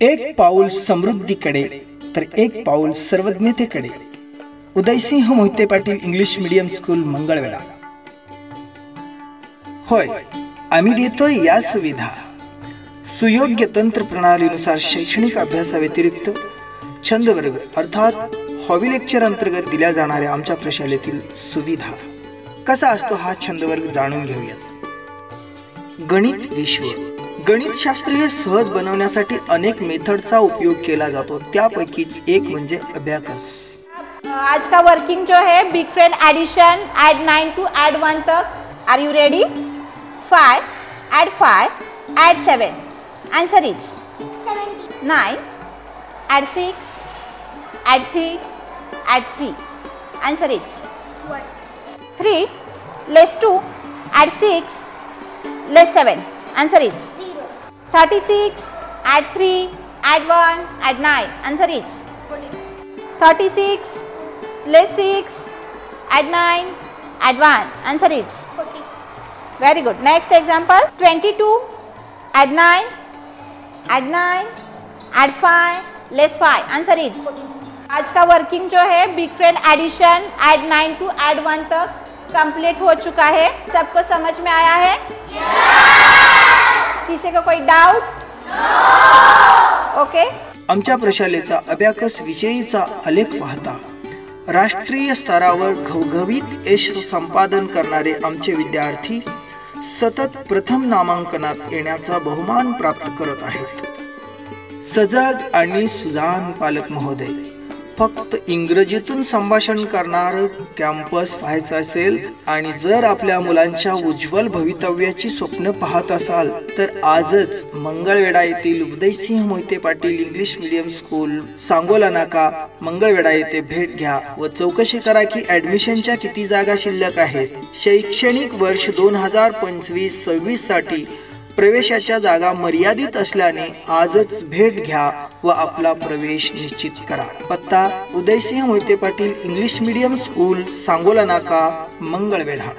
एक पाऊल समृद्धीकडे तर एक पाऊल सर्वज्ञतेकडे. Udaysinh Mohite Patil English medium school Mangalwedha. होय, आम्ही देतोय या सुविधा. सुयोग्य तंत्र प्रणालीनुसार शैक्षणिक अभ्यासाव्यतिरिक्त छंद वर्ग अर्थात हॉबी लेक्चर अंतर्गत दिल्या जाणाऱ्या आमच्या प्रशालेतील सुविधा. कसा असतो हा छंद वर्ग जाणून घेऊयात. गणित विश्व. गणितशास्त्र हे सहज बनवण्यासाठी अनेक मेथडचा उपयोग केला जातो, त्यापैकीच एक म्हणजे अबॅकस. आज का वर्किंग जो है big friend addition add 9 to add 1 तक. Are you ready? 5 add 5 add 7. Answer is 9 add 6 add 3 add 3. Answer is 3 less 2 add 6 less 7. Answer is 36 add 3 add 1 add 9. Answer is 36 less 6 add 9 add 1. Answer is 40. Very good. Next example. 22 add 9 add 5 less 5. Answer is 40. आज का working जो है big friend addition add 9 to add 1 तक complete हो चुका है. सबको समझ में आया है? किसी को कोई डाउट? ओके. आमच्या प्रशालेचा अबॅकस विषयीचा आलेख पाहता राष्ट्रीय स्तरावर घवघवीत यश संपादन करणारे आमचे विद्यार्थी सतत प्रथम नामांकनात येण्याचा बहुमान प्राप्त करत आहेत. सजग आणि सुजान पालक महोदय, फक्त इंग्रजीतून संभाषण करणार कॅम्पस पाहायचं असेल आणि जर आपल्या मुलांच्या उज्ज्वल भवितव्याची स्वप्न पाहत असाल तर आजच मंगळवेढा येथील Udaysinh Mohite Patil English medium school Sangola नाका मंगळवेढा येथे भेट घ्या व चौकशी करा की ऍडमिशनच्या किती जागा शिल्लक आहेत. शैक्षणिक वर्ष 2025-26 साठी प्रवेशाच्या जागा मर्यादित असल्याने आजच भेट घ्या व आपला प्रवेश निश्चित करा. पत्ता Udaysinh Mohite Patil English medium school Sangola नाका मंगळवेढा.